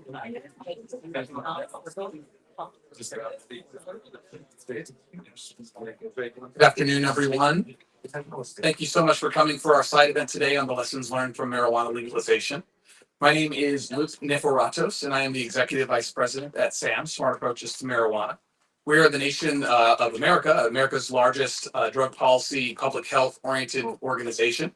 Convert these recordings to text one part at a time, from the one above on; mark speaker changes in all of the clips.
Speaker 1: Good afternoon, everyone. Thank you so much for coming for our side event today on the lessons learned from marijuana legalization. My name is Luke Neforatos, and I am the Executive Vice President at SAM, Smart Approaches to Marijuana. We are the nation of America, America's largest drug policy, public health oriented organization.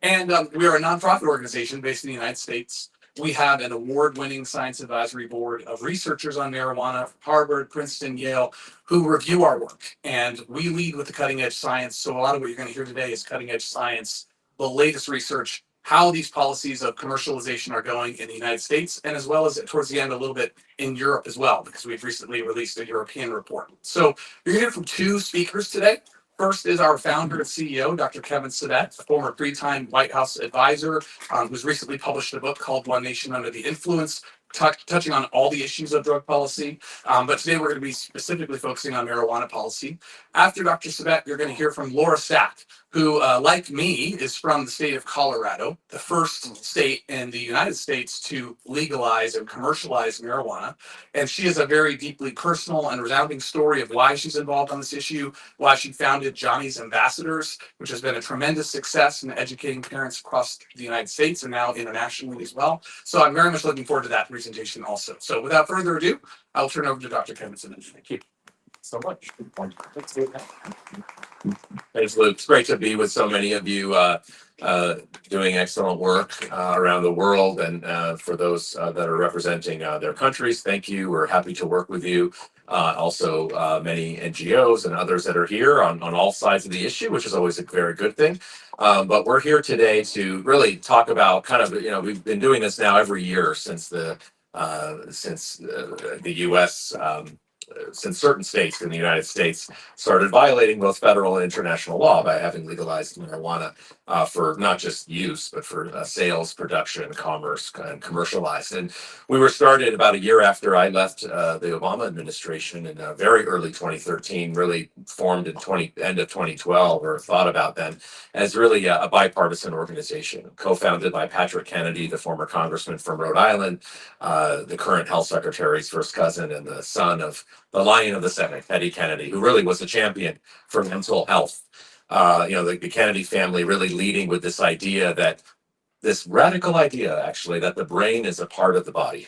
Speaker 1: And we are a nonprofit organization based in the United States. We have an award-winning science advisory board of researchers on marijuana from Harvard, Princeton, Yale, who review our work. And we lead with the cutting edge science. So a lot of what you're going to hear today is cutting edge science, the latest research, how these policies of commercialization are going in the United States, and as well as towards the end a little bit in Europe as well, because we've recently released a European report. So you're going to hear from two speakers today. First is our founder and CEO, Dr. Kevin Sabet, a former three-time White House advisor, who's recently published a book called One Nation Under the Influence, touching on all the issues of drug policy. But today we're going to be specifically focusing on marijuana policy. After Dr. Sabet, you're going to hear from Laura Stack, who, like me, is from the state of Colorado, the first state in the United States to legalize and commercialize marijuana. And she has a very deeply personal and resounding story of why she's involved on this issue, why she founded Johnny's Ambassadors, which has been a tremendous success in educating parents across the United States and now internationally as well. So I'm very much looking forward to that presentation also. So without further ado, I'll turn over to Dr. Kevin Sabet. Thank you so much.
Speaker 2: Thanks, Luke. It's great to be with so many of you doing excellent work around the world. And for those that are representing their countries, thank you. We're happy to work with you. Also, many NGOs and others that are here on all sides of the issue, which is always a very good thing. But we're here today to really talk about we've been doing this now every year since the U.S. Since certain states in the United States started violating both federal and international law by having legalized marijuana for not just use, but for sales, production, commerce, and commercialized. And we were started about a year after I left the Obama administration in very early 2013, really formed in end of 2012, or thought about then, as really a bipartisan organization, co-founded by Patrick Kennedy, the former congressman from Rhode Island, the current health secretary's first cousin and the son of the Lion of the Senate, Eddie Kennedy, who really was a champion for mental health. The Kennedy family really leading with this idea that this radical idea, actually, that the brain is a part of the body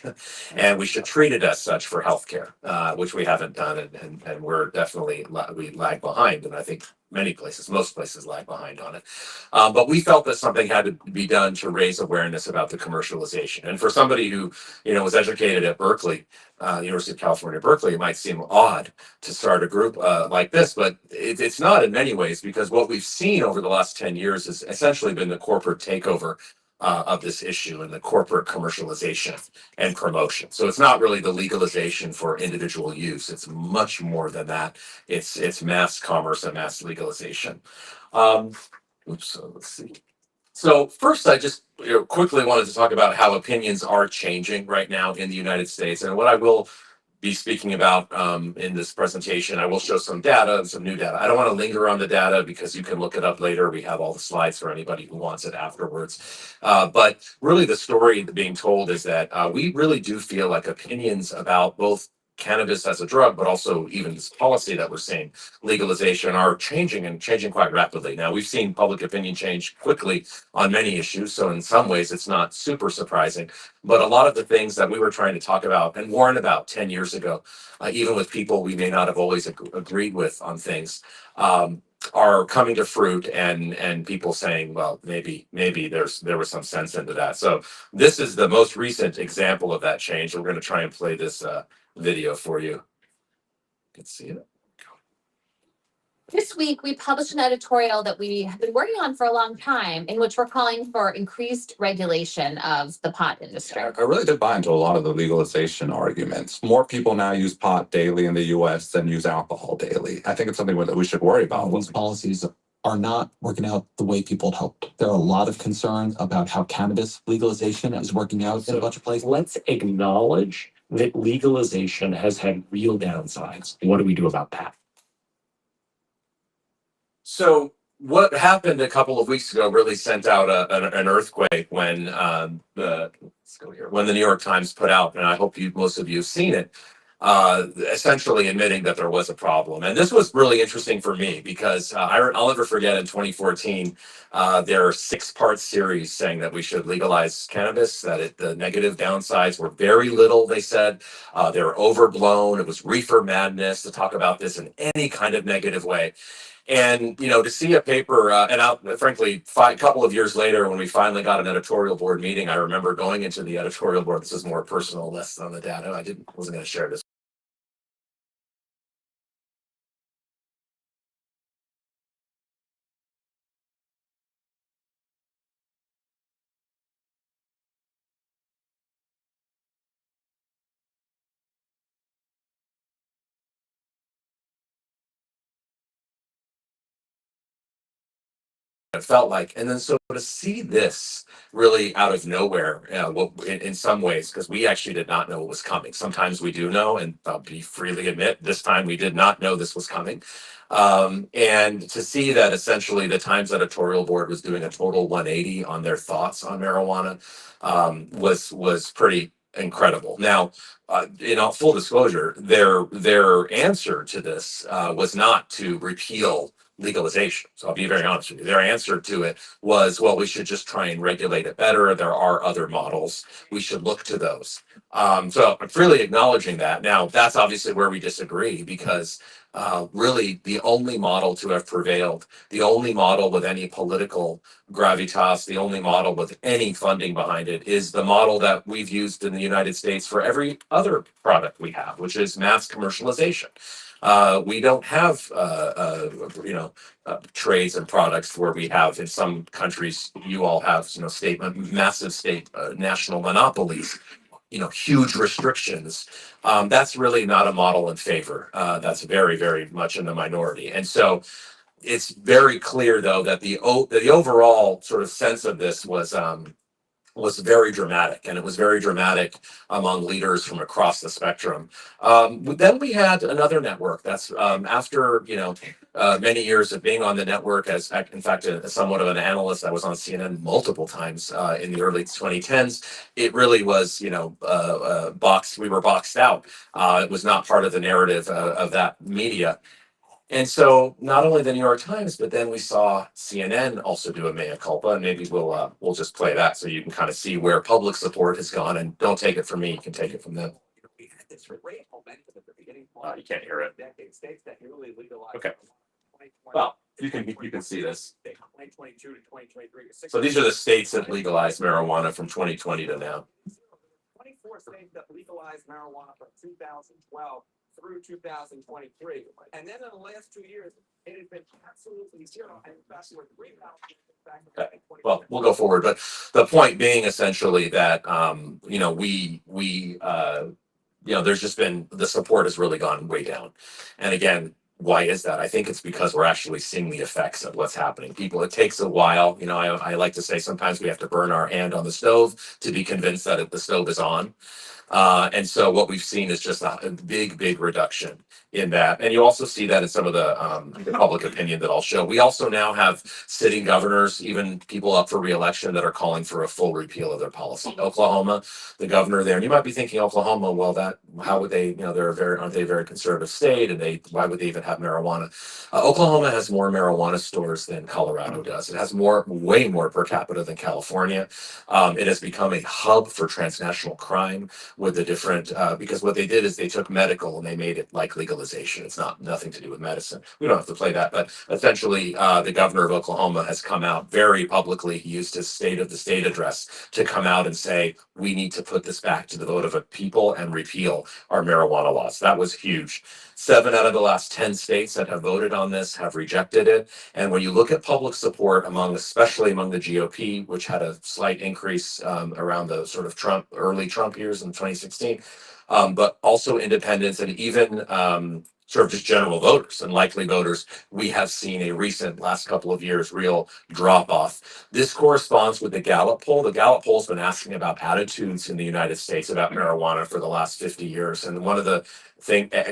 Speaker 2: and we should treat it as such for healthcare, which we haven't done. And we're definitely, we lag behind. And I think most places lag behind on it. But we felt that something had to be done to raise awareness about the commercialization. And for somebody who, was educated at Berkeley, University of California, Berkeley, it might seem odd to start a group like this, but it's not in many ways, because what we've seen over the last 10 years has essentially been the corporate takeover of this issue and the corporate commercialization and promotion. So it's not really the legalization for individual use. It's much more than that. It's mass commerce and mass legalization. So let's see. So first, I just quickly wanted to talk about how opinions are changing right now in the United States. And what I will be speaking about in this presentation, I will show some data and some new data. I don't want to linger on the data because you can look it up later. We have all the slides for anybody who wants it afterwards. But really the story being told is that we really do feel like opinions about both cannabis as a drug, but also even this policy that we're seeing, legalization, are changing and changing quite rapidly. Now, we've seen public opinion change quickly on many issues, so in some ways it's not super surprising. But a lot of the things that we were trying to talk about and warn about 10 years ago, even with people we may not have always agreed with on things, are coming to fruit, and people saying, well, maybe there was some sense into that. So this is the most recent example of that change. We're going to try and play this video for you. You can see it.
Speaker 3: This week, we published an editorial that we have been working on for a long time, in which we're calling for increased regulation of the pot industry.
Speaker 4: I really did buy into a lot of the legalization arguments. More people now use pot daily in the US than use alcohol daily. I think it's something that we should worry about.
Speaker 5: These policies are not working out the way people had hoped. There are a lot of concerns about how cannabis legalization is working out in a bunch of places.
Speaker 6: Let's acknowledge that legalization has had real downsides. What do we do about that?
Speaker 1: So
Speaker 2: what happened a couple of weeks ago really sent out an earthquake when let's go here, when the New York Times put out, and I hope most of you have seen it, essentially admitting that there was a problem. And this was really interesting for me because I'll never forget in 2014, there are 6-part series saying that we should legalize cannabis, that the negative downsides were very little, they said. They were overblown. It was reefer madness to talk about this in any kind of negative way. And to see a paper, frankly, a couple of years later, when we finally got an editorial board meeting, I remember going into the editorial board. This is more personal, less on the data. Wasn't going to share this. It felt like, and then so to see this really out of nowhere, in some ways, because we actually did not know what was coming. Sometimes we do know, and I'll be freely admit, this time we did not know this was coming. And to see that essentially the Times editorial board was doing a total 180 on their thoughts on marijuana was pretty incredible. Now, full disclosure, their answer to this was not to repeal legalization. So I'll be very honest with you. Their answer to it was, well, we should just try and regulate it better. There are other models. We should look to those. So I'm freely acknowledging that. Now, that's obviously where we disagree because really the only model to have prevailed, the only model with any political gravitas, the only model with any funding behind it is the model that we've used in the United States for every other product we have, which is mass commercialization. We don't have, trades and products where we have, in some countries, you all have, massive state, national monopolies, huge restrictions. That's really not a model in favor. That's very, very much in the minority. And so it's very clear, though, that the overall sort of sense of this was very dramatic, and it was very dramatic among leaders from across the spectrum. Then we had another network that's after many years of being on the network as, in fact, somewhat of an analyst. I was on CNN multiple times in the early 2010s. It really was, boxed. We were boxed out. It was not part of the narrative of that media. And so not only the New York Times, but then we saw CNN also do a mea culpa, and maybe we'll just play that so you can kind of see where public support has gone. And don't take it from me; you can take it from them. You can't hear it. Okay. Well, you can see this. So these are the states that legalized marijuana from 2020 to now. 24 states that legalized marijuana from 2012 through 2023. And then in the last 2 years, it has been absolutely zero. And in fact, we're okay. Well, we'll go forward. But the point being essentially that, there's just been, the support has really gone way down. And again, why is that? I think it's because we're actually seeing the effects of what's happening. It takes a while. I like to say sometimes we have to burn our hand on the stove to be convinced that the stove is on. And so what we've seen is just a big, big reduction in that. And you also see that in some of the public opinion that I'll show. We also now have sitting governors, even people up for re-election, that are calling for a full repeal of their policy. Oklahoma, the governor there, and you might be thinking Oklahoma, well, how would they, aren't they a very conservative state, and why would they even have marijuana? Oklahoma has more marijuana stores than Colorado does. It has way more per capita than California. It has become a hub for transnational crime with the different, because what they did is they took medical and they made it like legalization. It's nothing to do with medicine. We don't have to play that, but essentially the governor of Oklahoma has come out very publicly. He used his State of the State address to come out and say, we need to put this back to the vote of a people and repeal our marijuana laws. That was huge. 7 out of the last 10 states that have voted on this have rejected it. And when you look at public support especially among the GOP, which had a slight increase around the sort of early Trump years in 2016, but also independents and even sort of just general voters and likely voters, we have seen a recent last couple of years real drop off. This corresponds with the Gallup poll. The Gallup poll's been asking about attitudes in the United States about marijuana for the last 50 years. And one of the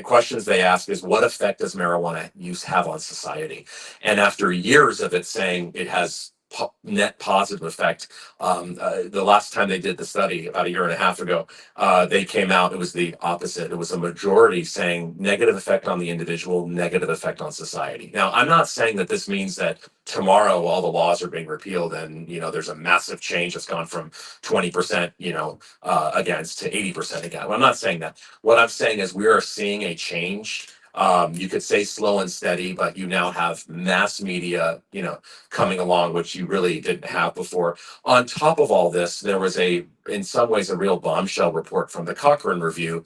Speaker 2: questions they ask is, what effect does marijuana use have on society? And after years of it saying it has net positive effect, the last time they did the study about a year and a half ago, they came out, it was the opposite. It was a majority saying negative effect on the individual, negative effect on society. Now, I'm not saying that this means that tomorrow all the laws are being repealed and, there's a massive change that's gone from 20%, against to 80% again. Well, I'm not saying that. What I'm saying is we are seeing a change. You could say slow and steady, but you now have mass media, coming along, which you really didn't have before. On top of all this, there was in some ways, a real bombshell report from the Cochrane Review,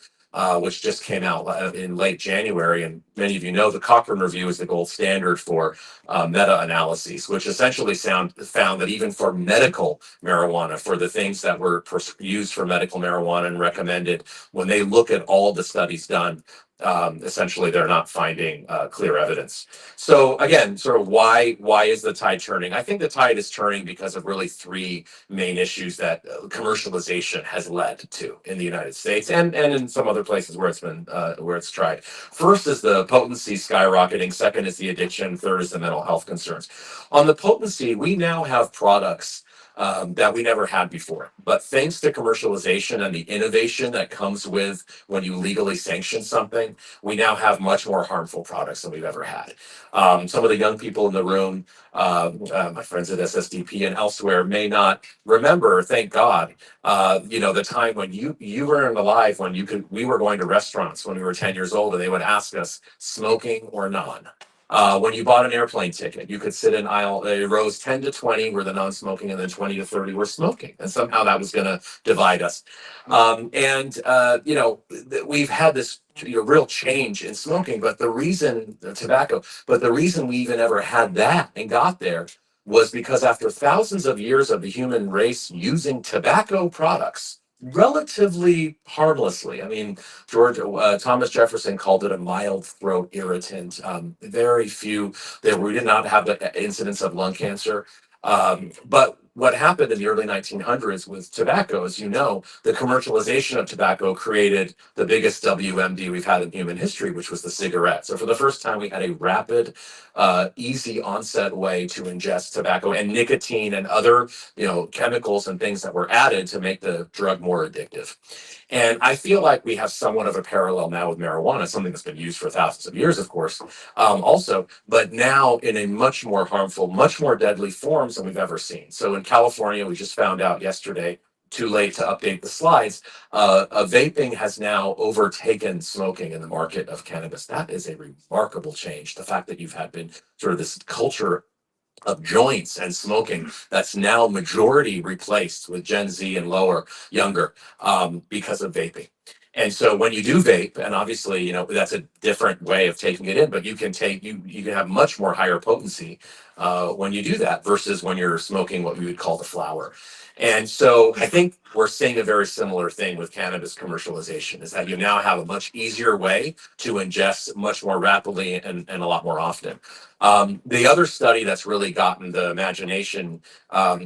Speaker 2: which just came out in late January. And many of you know the Cochrane Review is the gold standard for meta-analyses, which essentially found that even for medical marijuana, for the things that were used for medical marijuana and recommended, when they look at all the studies done, essentially they're not finding clear evidence. So again, sort of why is the tide turning? I think the tide is turning because of really three main issues that commercialization has led to in the United States and in some other places where it's tried. First is the potency skyrocketing. Second is the addiction. Third is the mental health concerns. On the potency, we now have products that we never had before. But thanks to commercialization and the innovation that comes with when you legally sanction something, we now have much more harmful products than we've ever had. Some of the young people in the room, my friends at SSDP and elsewhere, may not remember, thank God, the time when you weren't alive when we were going to restaurants when we were 10 years old and they would ask us smoking or non. When you bought an airplane ticket, you could sit in rows 10 to 20 were the non-smoking, and then 20 to 30 were smoking. And somehow that was going to divide us. We've had this real change in smoking, but the reason we even ever had that and got there was because after thousands of years of the human race using tobacco products relatively harmlessly. I mean, Thomas Jefferson called it a mild throat irritant. Very few we did not have the incidence of lung cancer. But what happened in the early 1900s with tobacco, as you know, the commercialization of tobacco created the biggest WMD we've had in human history, which was the cigarette. So for the first time, we had a rapid, easy onset way to ingest tobacco and nicotine and other, chemicals and things that were added to make the drug more addictive. And I feel like we have somewhat of a parallel now with marijuana, something that's been used for thousands of years, of course, also, but now in a much more harmful, much more deadly forms than we've ever seen. So in California, we just found out yesterday, too late to update the slides, vaping has now overtaken smoking in the market of cannabis. That is a remarkable change. The fact that you've had been sort of this culture of joints and smoking that's now majority replaced with Gen Z and younger, because of vaping. And so when you do vape, and obviously, that's a different way of taking it in, but you can have much more higher potency when you do that versus when you're smoking what we would call the flower. And so I think we're seeing a very similar thing with cannabis commercialization, is that you now have a much easier way to ingest much more rapidly and a lot more often. The other study that's really gotten the imagination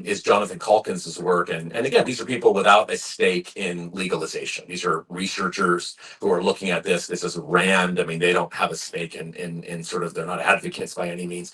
Speaker 2: is Jonathan Calkins' work. And again, these are people without a stake in legalization. These are researchers who are looking at this. This is RAND. I mean, they don't have a stake in sort of, they're not advocates by any means.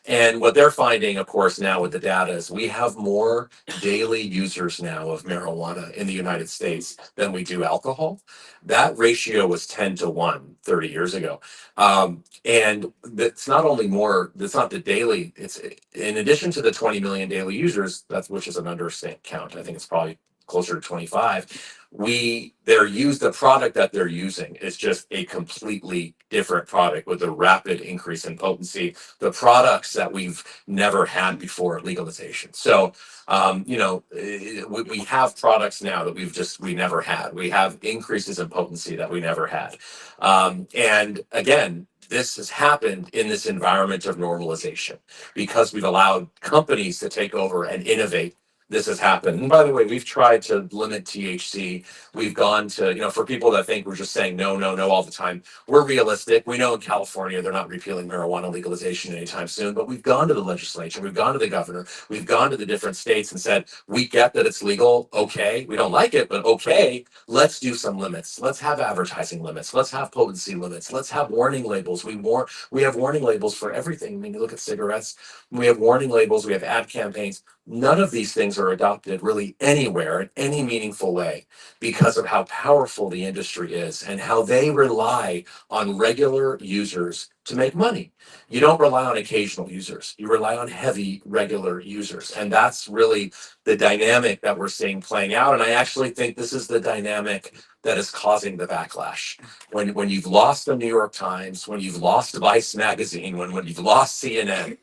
Speaker 2: And what they're finding, of course, now with the data is we have more daily users now of marijuana in the United States than we do alcohol. That ratio was 10 to 1 30 years ago. And it's not only more, it's not the daily, it's in addition to the 20 million daily users, which is an understatement count. I think it's probably closer to 25. The product that they're using is just a completely different product with a rapid increase in potency, the products that we've never had before legalization. So, we have products now that we never had. We have increases in potency that we never had. And again, this has happened in this environment of normalization because we've allowed companies to take over and innovate this has happened. And by the way, we've tried to limit THC. We've gone to, for people that think we're just saying no, no, no all the time, we're realistic. We know in California they're not repealing marijuana legalization anytime soon, but we've gone to the legislature, we've gone to the governor, we've gone to the different states and said, we get that it's legal, okay. We don't like it, but okay, let's do some limits. Let's have advertising limits. Let's have potency limits. Let's have warning labels. We have warning labels for everything. I mean, you look at cigarettes, we have warning labels, we have ad campaigns. None of these things are adopted really anywhere in any meaningful way because of how powerful the industry is and how they rely on regular users to make money. You don't rely on occasional users, you rely on heavy regular users. And that's really the dynamic that we're seeing playing out. And I actually think this is the dynamic that is causing the backlash. When you've lost the New York Times, when you've lost Vice magazine, when you've lost CNN,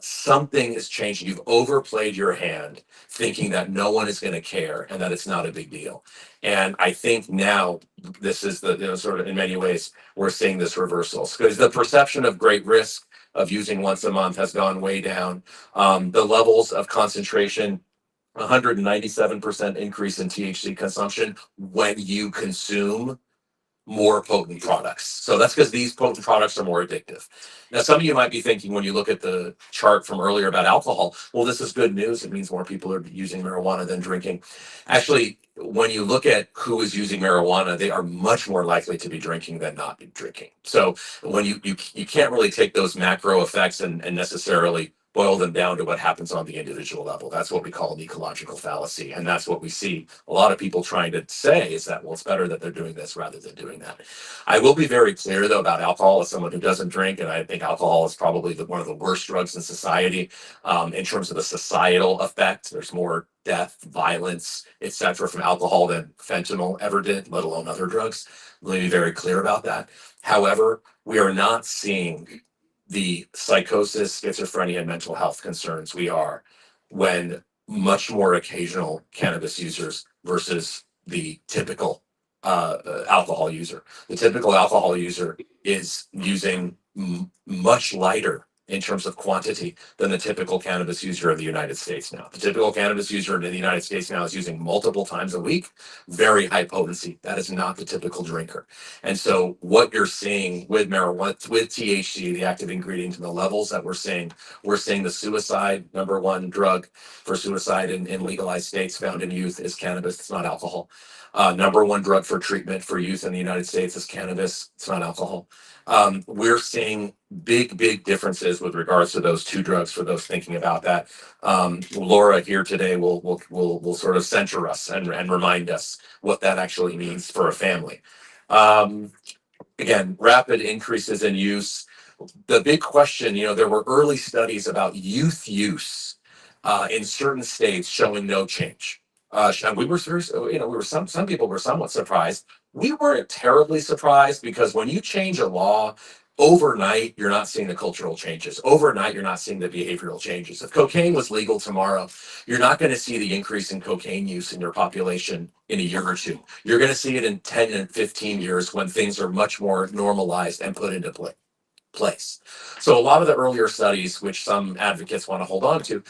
Speaker 2: something is changing. You've overplayed your hand, thinking that no one is going to care and that it's not a big deal. And I think now this is the sort of in many ways we're seeing this reversal because the perception of great risk of using once a month has gone way down. The levels of concentration. 197% increase in THC consumption when you consume more potent products. So that's because these potent products are more addictive. Now, some of you might be thinking when you look at the chart from earlier about alcohol, well, this is good news. It means more people are using marijuana than drinking. Actually, when you look at who is using marijuana, they are much more likely to be drinking than not be drinking. So when you can't really take those macro effects and necessarily boil them down to what happens on the individual level. That's what we call an ecological fallacy. And that's what we see a lot of people trying to say is that, well, it's better that they're doing this rather than doing that. I will be very clear, though, about alcohol as someone who doesn't drink. And I think alcohol is probably one of the worst drugs in society in terms of the societal effect. There's more death, violence, etc. from alcohol than fentanyl ever did, let alone other drugs. Let me be very clear about that. However, we are not seeing the psychosis, schizophrenia, and mental health concerns we are when much more occasional cannabis users versus the typical alcohol user. The typical alcohol user is using much lighter in terms of quantity than the typical cannabis user of the United States now. The typical cannabis user in the United States now is using multiple times a week, very high potency. That is not the typical drinker. And so what you're seeing with marijuana, with THC, the active ingredient, and the levels that we're seeing the suicide, number one drug for suicide in legalized states found in youth is cannabis. It's not alcohol. Number one drug for treatment for youth in the United States is cannabis. It's not alcohol. We're seeing big differences with regards to those two drugs for those thinking about that. Laura here today will sort of center us and remind us what that actually means for a family. Again, rapid increases in use. The big question, there were early studies about youth use in certain states showing no change. And we were, some people were somewhat surprised. We weren't terribly surprised because when you change a law overnight, you're not seeing the cultural changes. Overnight, you're not seeing the behavioral changes. If cocaine was legal tomorrow, you're not going to see the increase in cocaine use in your population in a year or two. You're going to see it in 10 and 15 years when things are much more normalized and put into place. So a lot of the earlier studies, which some advocates want to hold on to,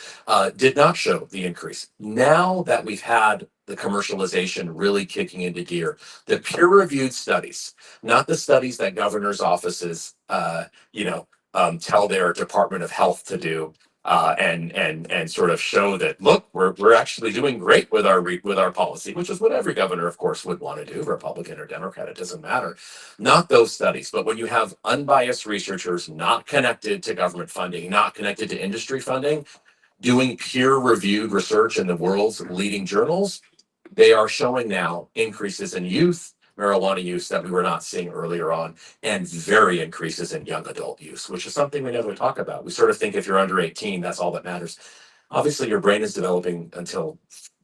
Speaker 2: did not show the increase. Now that we've had the commercialization really kicking into gear, the peer-reviewed studies, not the studies that governors' offices, tell their Department of Health to do, and sort of show that look, we're actually doing great with our policy, which is what every governor, of course, would want to do, Republican or Democrat, it doesn't matter. Not those studies, but when you have unbiased researchers not connected to government funding, not connected to industry funding, doing peer-reviewed research in the world's leading journals, they are showing now increases in youth marijuana use that we were not seeing earlier on, and very increases in young adult use, which is something we never talk about. We sort of think if you're under 18, that's all that matters. Obviously, your brain is developing until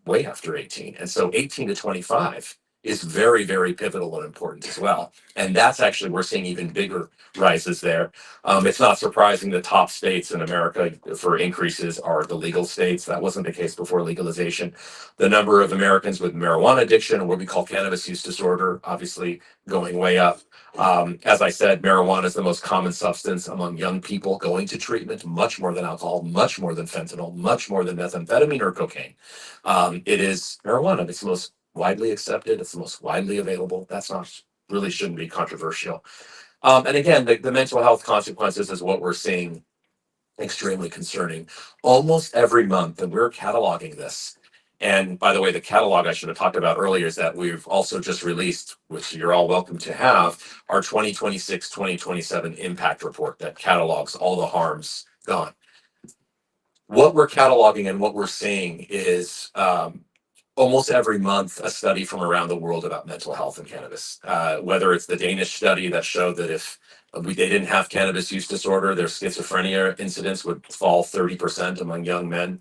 Speaker 2: way after 18. And so 18 to 25 is very, very pivotal and important as well. And that's actually, we're seeing even bigger rises there. It's not surprising the top states in America for increases are the legal states. That wasn't the case before legalization. The number of Americans with marijuana addiction, or what we call cannabis use disorder, obviously going way up. As I said, marijuana is the most common substance among young people going to treatment, much more than alcohol, much more than fentanyl, much more than methamphetamine or cocaine. It is marijuana. It's the most widely accepted. It's the most widely available. That's not really shouldn't be controversial. And again, the mental health consequences is what we're seeing extremely concerning. Almost every month, and we're cataloging this. And by the way, the catalog I should have talked about earlier is that we've also just released, which you're all welcome to have, our 2026-2027 impact report that catalogs all the harms gone. What we're cataloging and what we're seeing is almost every month a study from around the world about mental health and cannabis. Whether it's the Danish study that showed that if they didn't have cannabis use disorder, their schizophrenia incidence would fall 30% among young men.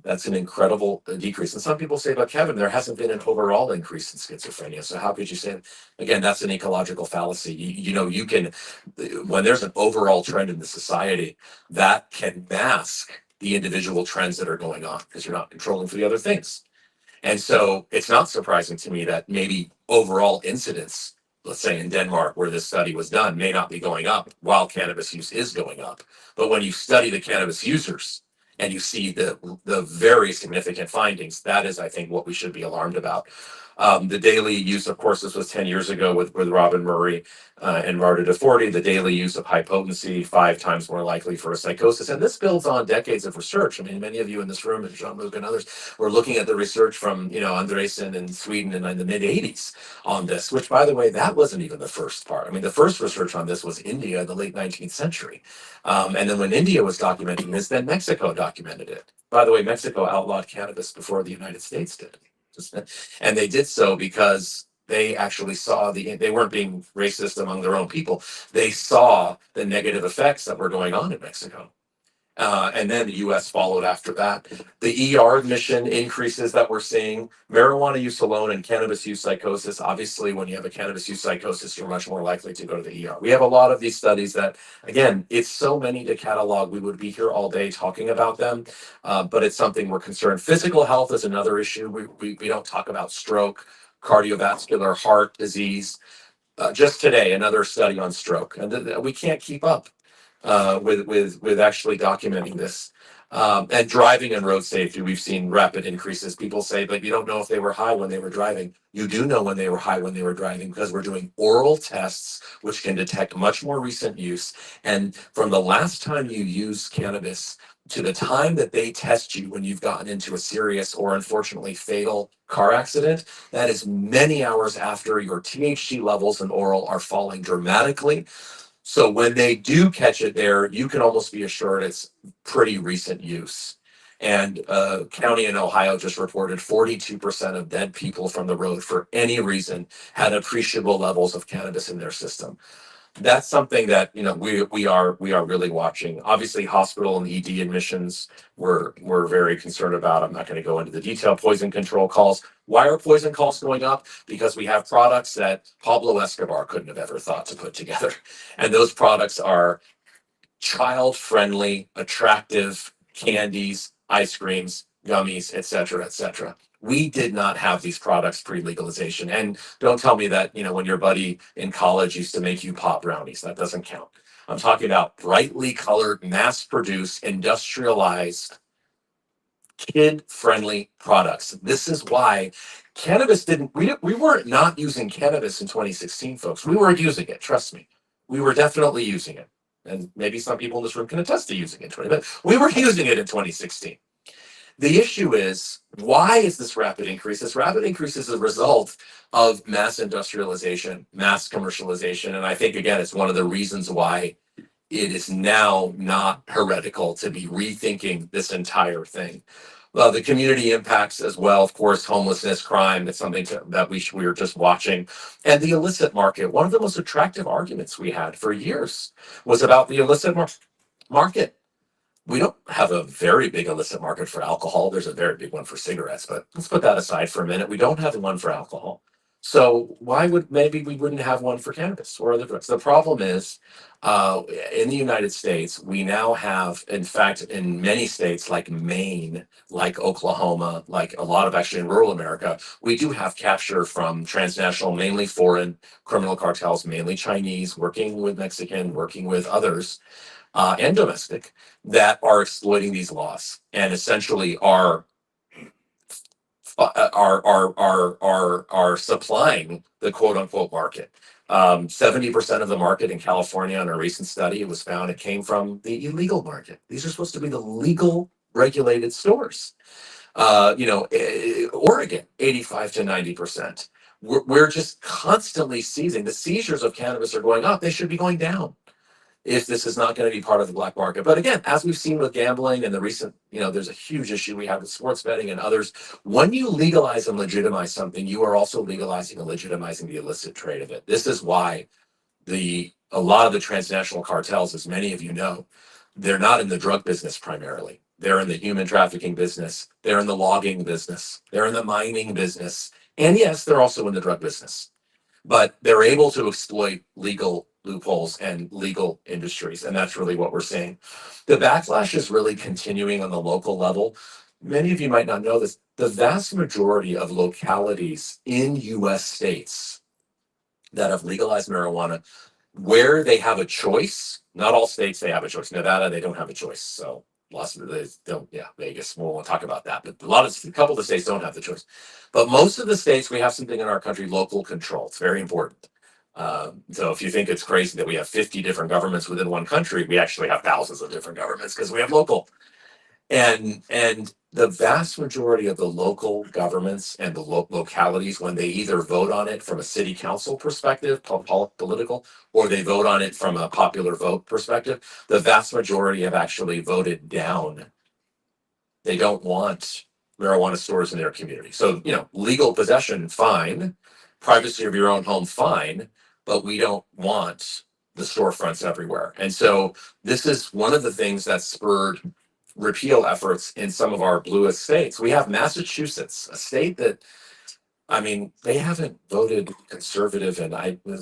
Speaker 2: That's an incredible decrease. And some people say, but Kevin, there hasn't been an overall increase in schizophrenia. So how could you say, again, that's an ecological fallacy. You can, when there's an overall trend in the society, that can mask the individual trends that are going on because you're not controlling for the other things. And so it's not surprising to me that maybe overall incidence, let's say in Denmark, where this study was done, may not be going up while cannabis use is going up. But when you study the cannabis users and you see the very significant findings, that is, I think, what we should be alarmed about. The daily use, of course, this was 10 years ago with Robin Murray and Marta DeForti, the daily use of high potency, 5 times more likely for a psychosis. And this builds on decades of research. I mean, many of you in this room, and Jean-Luc and others, were looking at the research from, Andresen in Sweden in the mid 80s on this, which, by the way, that wasn't even the first part. I mean, the first research on this was India in the late 19th century. And then when India was documenting this, then Mexico documented it. By the way, Mexico outlawed cannabis before the United States did. And they did so because they actually saw they weren't being racist among their own people. They saw the negative effects that were going on in Mexico. And then the US followed after that. The ER admission increases that we're seeing, marijuana use alone and cannabis use psychosis. Obviously, when you have a cannabis use psychosis, you're much more likely to go to the ER. We have a lot of these studies that, again, it's so many to catalog. We would be here all day talking about them, but it's something we're concerned. Physical health is another issue. We don't talk about stroke, cardiovascular, heart disease. Just today, another study on stroke, and we can't keep up with actually documenting this. And driving and road safety, we've seen rapid increases. People say, but you don't know if they were high when they were driving. You do know when they were high when they were driving because we're doing oral tests, which can detect much more recent use. And from the last time you use cannabis to the time that they test you when you've gotten into a serious or unfortunately fatal car accident, that is many hours after your THC levels in oral are falling dramatically. So when they do catch it there, you can almost be assured it's pretty recent use. And a county in Ohio just reported 42% of dead people from the road for any reason had appreciable levels of cannabis in their system. That's something that we are really watching. Obviously, hospital and ED admissions we're very concerned about. I'm not going to go into the detail. Poison control calls. Why are poison calls going up? Because we have products that Pablo Escobar couldn't have ever thought to put together, and those products are child-friendly, attractive candies, ice creams, gummies, et cetera, et cetera. We did not have these products pre-legalization. And don't tell me that, when your buddy in college used to make you pop brownies, that doesn't count. I'm talking about brightly colored, mass-produced, industrialized, kid-friendly products. This is why cannabis we weren't not using cannabis in 2016, folks. We were using it, trust me. We were definitely using it. And maybe some people in this room can attest to using it, but we were using it in 2016. The issue is, why is this rapid increase? This rapid increase is a result of mass industrialization, mass commercialization. And I think, again, it's one of the reasons why it is now not heretical to be rethinking this entire thing. The community impacts as well, of course, homelessness, crime, it's something that we were just watching. And the illicit market, one of the most attractive arguments we had for years was about the illicit market. We don't have a very big illicit market for alcohol. There's a very big one for cigarettes, but let's put that aside for a minute. We don't have one for alcohol. So why would maybe we wouldn't have one for cannabis or other drugs? The problem is, in the United States, we now have, in fact, in many states like Maine, like Oklahoma, like a lot of actually in rural America, we do have capture from transnational, mainly foreign criminal cartels, mainly Chinese, working with Mexican, working with others and domestic that are exploiting these laws and essentially are supplying the quote unquote market. 70% of the market in California in a recent study, it was found it came from the illegal market. These are supposed to be the legal regulated stores. Oregon, 85 to 90%. We're just constantly seizing. The seizures of cannabis are going up. They should be going down if this is not going to be part of the black market. But again, as we've seen with gambling and the recent, there's a huge issue we have with sports betting and others. When you legalize and legitimize something, you are also legalizing and legitimizing the illicit trade of it. This is why a lot of the transnational cartels, as many of you know, they're not in the drug business primarily. They're in the human trafficking business. They're in the logging business. They're in the mining business. And yes, they're also in the drug business, but they're able to exploit legal loopholes and legal industries. And that's really what we're seeing. The backlash is really continuing on the local level. Many of you might not know this. The vast majority of localities in US states that have legalized marijuana, where they have a choice, not all states they have a choice. Nevada, they don't have a choice. So lots of they don't, yeah, Vegas, we won't talk about that. But a couple of the states don't have the choice. But most of the states, we have something in our country, local control. It's very important. So if you think it's crazy that we have 50 different governments within one country, we actually have thousands of different governments because we have local. And the vast majority of the local governments and the localities, when they either vote on it from a city council perspective, political, or they vote on it from a popular vote perspective, the vast majority have actually voted down. They don't want marijuana stores in their community. So, legal possession, fine. Privacy of your own home, fine. But we don't want the storefronts everywhere. And so this is one of the things that spurred repeal efforts in some of our bluest states. We have Massachusetts, a state that, they haven't voted conservative, and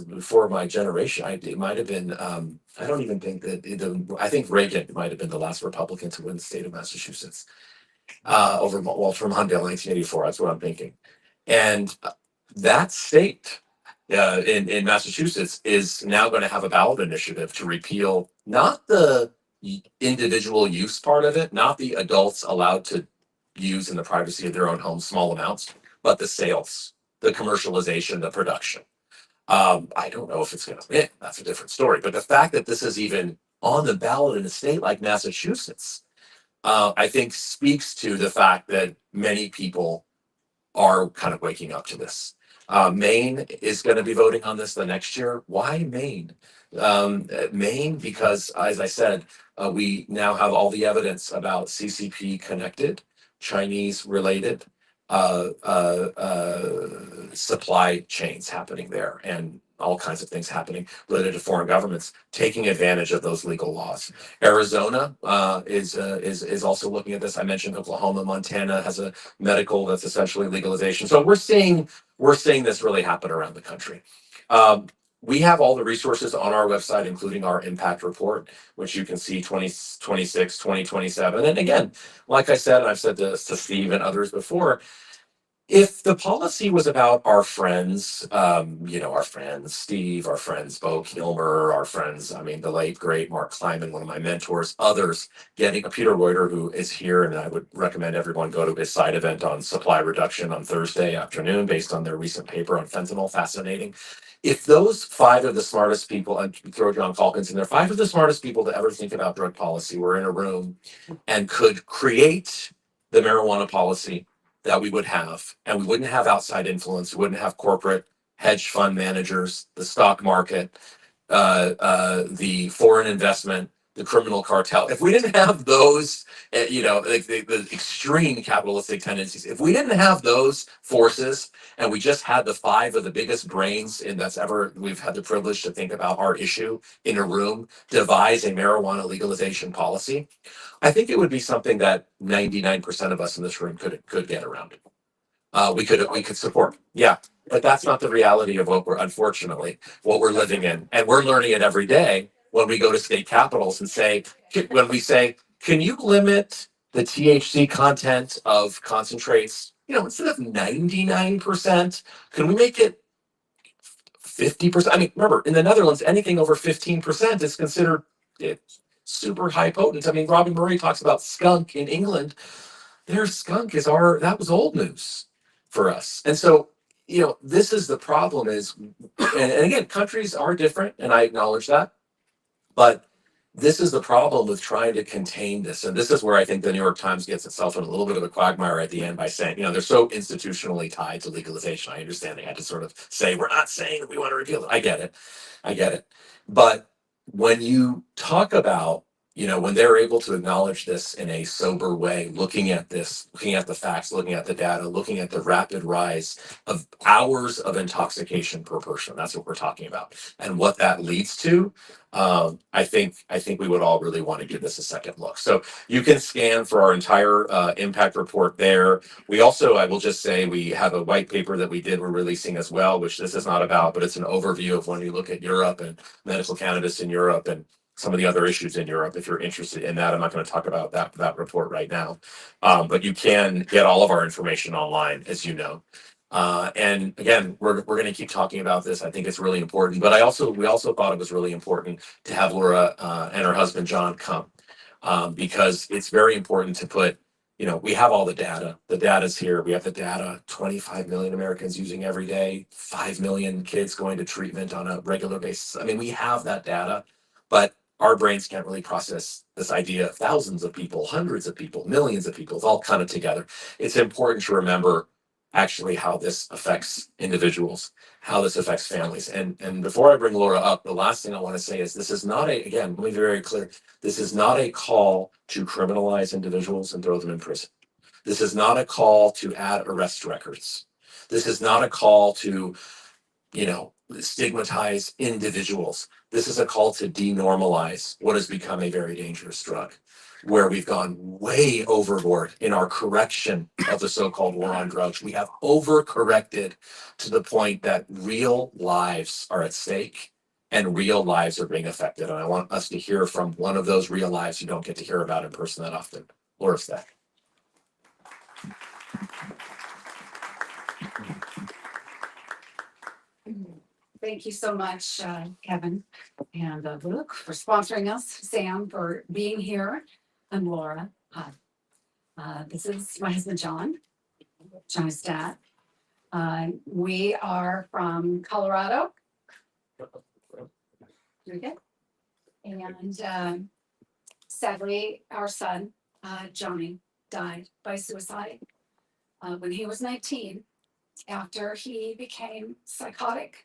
Speaker 2: before my generation, it might have been. I don't even think that. I think Reagan might have been the last Republican to win the state of Massachusetts over Walter Mondale, 1984. That's what I'm thinking, and that state in Massachusetts is now going to have a ballot initiative to repeal not the individual use part of it, not the adults allowed to use in the privacy of their own home small amounts, but the sales, the commercialization, the production. I don't know if it's going to win. That's a different story. But the fact that this is even on the ballot in a state like Massachusetts, I think speaks to the fact that many people are kind of waking up to this. Maine is going to be voting on this the next year. Why Maine? Maine, because as I said, we now have all the evidence about CCP connected, Chinese related supply chains happening there, and all kinds of things happening related to foreign governments taking advantage of those legal laws. Arizona is also looking at this. I mentioned Oklahoma, Montana has a medical that's essentially legalization. So we're seeing this really happen around the country. We have all the resources on our website, including our impact report, which you can see 2026, 2027. And again, like I said, and I've said this to Steve and others before, if the policy was about our friends, our friends Steve, our friends Bo Kilmer, our friends, the late great Mark Kleiman, one of my mentors, others, getting Peter Reuter, who is here, and I would recommend everyone go to his side event on supply reduction on Thursday afternoon, based on their recent paper on fentanyl. Fascinating. If those five of the smartest people, and throw John Calkins in there, five of the smartest people to ever think about drug policy were in a room and could create the marijuana policy that we would have, and we wouldn't have outside influence, we wouldn't have corporate hedge fund managers, the stock market, the foreign investment, the criminal cartel. If we didn't have those, like the extreme capitalistic tendencies, if we didn't have those forces and we just had the five of the biggest brains in that's ever we've had the privilege to think about our issue in a room devise a marijuana legalization policy, I think it would be something that 99% of us in this room could get around. We could support. Yeah. But that's not the reality of what we're unfortunately what we're living in. And we're learning it every day when we go to state capitals and say, when we say, can you limit the THC content of concentrates, instead of 99%, can we make it 50%? I mean, remember, in the Netherlands, anything over 15% is considered super high potent. I mean, Robin Murray talks about skunk in England. Their skunk that was old news for us. And so, this is the problem is, and again, countries are different, and I acknowledge that, but this is the problem with trying to contain this. And this is where I think the New York Times gets itself in a little bit of a quagmire at the end by saying, they're so institutionally tied to legalization. I understand they had to sort of say, we're not saying that we want to repeal it. I get it. I get it. But when you talk about, when they're able to acknowledge this in a sober way, looking at this, looking at the facts, looking at the data, looking at the rapid rise of hours of intoxication per person, that's what we're talking about, and what that leads to. I think we would all really want to give this a second look. So you can scan for our entire impact report there. We also, I will just say, we have a white paper that we're releasing as well, which this is not about, but it's an overview of when you look at Europe and medical cannabis in Europe and some of the other issues in Europe. If you're interested in that, I'm not going to talk about that report right now, but you can get all of our information online, as you know. And again, we're going to keep talking about this. I think it's really important. But we also thought it was really important to have Laura and her husband John come, because it's very important to put. We have all the data. The data's here. We have the data. 25 million Americans using every day. 5 million kids going to treatment on a regular basis. I mean, we have that data, but our brains can't really process this idea of thousands of people, hundreds of people, millions of people. It's all kind of together. It's important to remember actually how this affects individuals, how this affects families. And before I bring Laura up, the last thing I want to say is this is not again, let me be very clear, this is not a call to criminalize individuals and throw them in prison. This is not a call to add arrest records. This is not a call to, stigmatize individuals. This is a call to denormalize what has become a very dangerous drug, where we've gone way overboard in our correction of the so-called war on drugs. We have overcorrected to the point that real lives are at stake and real lives are being affected. And I want us to hear from one of those real lives you don't get to hear about in person that often. Laura Stack.
Speaker 7: Thank you so much, Kevin and Luke, for sponsoring us, Sam for being here, and Laura. Hi. This is my husband, John's dad. We are from Colorado. Okay. And sadly, our son, Johnny, died by suicide when he was 19, after he became psychotic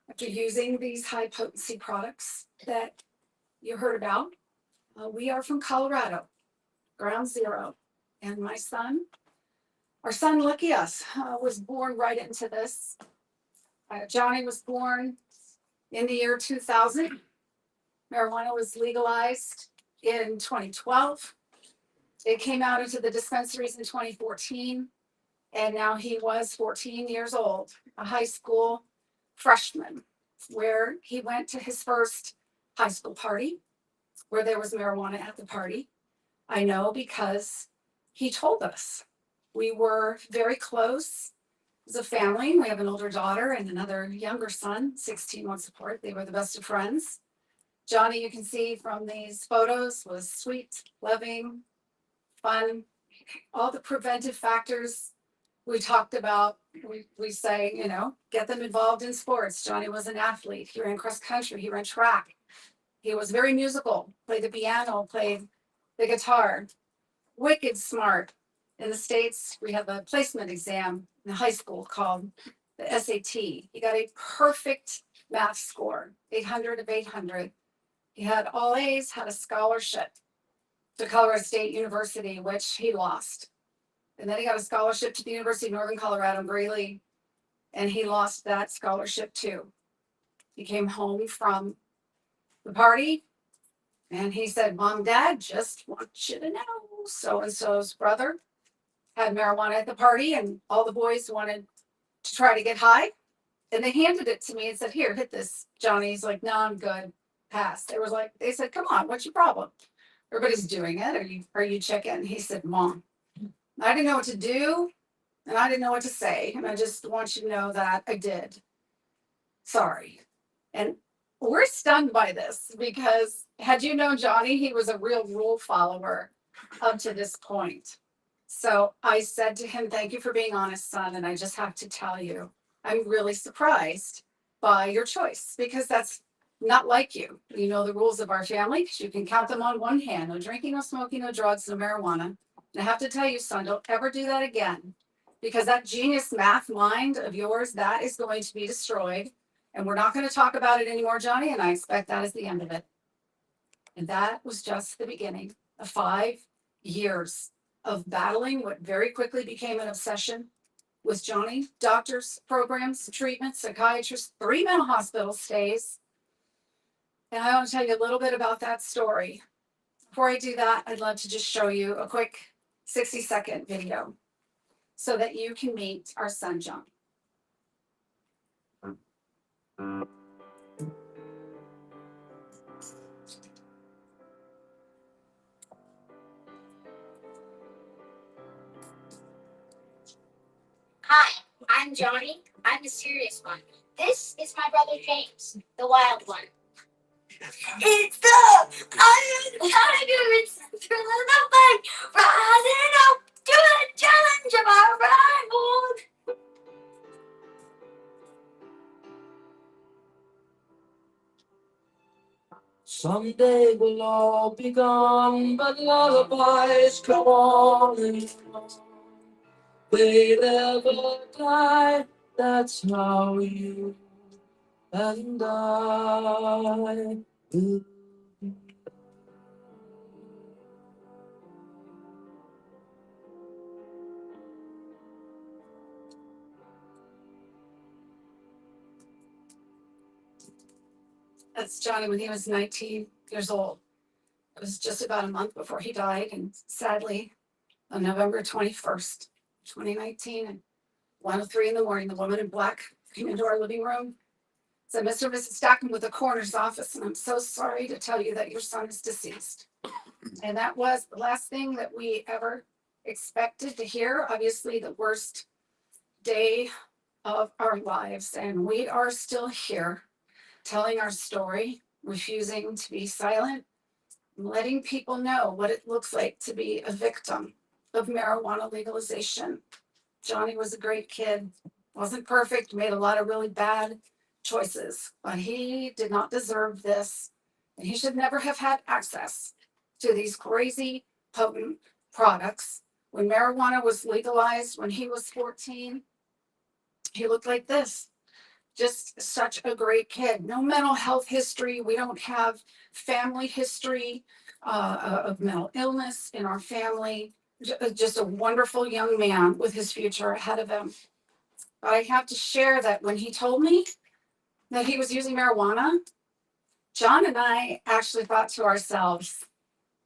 Speaker 7: after using these high potency products that you heard about. We are from Colorado, ground zero. And our son, lucky us, was born right into this. Johnny was born in the year 2000. Marijuana was legalized in 2012. It came out into the dispensaries in 2014. And now he was 14 years old, a high school freshman, where he went to his first high school party where there was marijuana at the party. I know because he told us. We were very close as a family. We have an older daughter and another younger son, 16 months apart. They were the best of friends. Johnny, you can see from these photos, was sweet, loving, fun, all the preventive factors we talked about. We say, get them involved in sports. Johnny was an athlete. He ran cross country. He ran track. He was very musical, played the piano, played the guitar. Wicked smart. In the States, we have a placement exam in high school called the SAT. He got a perfect math score, 800 of 800. He had all A's, had a scholarship to Colorado State University, which he lost. And then he got a scholarship to the University of Northern Colorado in Greeley, and he lost that scholarship too. He came home from the party and he said, Mom, Dad, just want you to know so and so's brother had marijuana at the party, and all the boys wanted to try to get high. And they handed it to me and said, Here, hit this, Johnny. He's like, No, I'm good. Pass. They said, Come on, what's your problem? Everybody's doing it. Are you checking? He said, Mom, I didn't know what to do and I didn't know what to say. And I just want you to know that I did. Sorry. And we're stunned by this because had you known Johnny, he was a real rule follower up to this point. So I said to him, Thank you for being honest, son. And I just have to tell you, I'm really surprised by your choice because that's not like you. You know the rules of our family because you can count them on one hand. No drinking, no smoking, no drugs, no marijuana. And I have to tell you, son, don't ever do that again because that genius math mind of yours, that is going to be destroyed. And we're not going to talk about it anymore, Johnny. And I expect that is the end of it. And that was just the beginning of 5 years of battling what very quickly became an obsession with Johnny. Doctors, programs, treatments, psychiatrists, 3 mental hospital stays. And I want to tell you a little bit about that story. Before I do that, I'd love to just show you a quick 60-second video so that you can meet our son, John.
Speaker 8: Hi, I'm Johnny. I'm the serious one. This is my brother James, the wild one. It's the Iron Tiger. It's through the fight, rising up to the challenge of our rival.
Speaker 6: Someday we'll all be gone, but lullabies go on and on. They never die, that's how you and I will be.
Speaker 7: That's Johnny when he was 19 years old. It was just about a month before he died. And sadly, on November 21st, 2019, at 1:03 in the morning, the woman in black came into our living room, said, Mr. and Mrs. Stackham with the coroner's office, and I'm so sorry to tell you that your son is deceased. And that was the last thing that we ever expected to hear. Obviously, the worst day of our lives. And we are still here telling our story, refusing to be silent, and letting people know what it looks like to be a victim of marijuana legalization. Johnny was a great kid, wasn't perfect, made a lot of really bad choices, but he did not deserve this. And he should never have had access to these crazy, potent products. When marijuana was legalized, when he was 14, he looked like this. Just such a great kid. No mental health history. We don't have family history of mental illness in our family. Just a wonderful young man with his future ahead of him. But I have to share that when he told me that he was using marijuana, John and I actually thought to ourselves,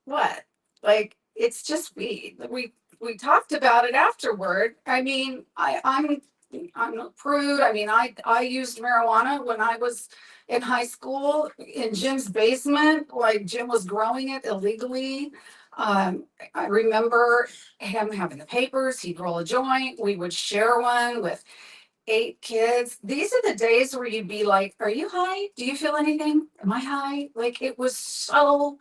Speaker 7: what? Like, it's just weed. We talked about it afterward. I mean, I'm a prude. I mean, I used marijuana when I was in high school in Jim's basement. Like Jim was growing it illegally. I remember him having the papers. He'd roll a joint. We would share one with 8 kids. These are the days where you'd be like, "Are you high? Do you feel anything? Am I high?" Like it was so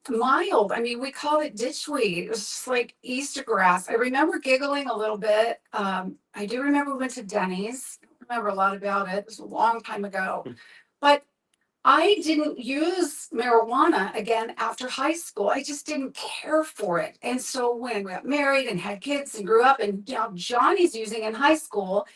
Speaker 7: mild. I mean, we called it ditchweed. It was just like Easter grass. I remember giggling a little bit. I do remember we went to Denny's. I don't remember a lot about it. It was a long time ago. But I didn't use marijuana again after high school. I just didn't care for it. And so when we got married and had kids and grew up, and now Johnny's using in high school,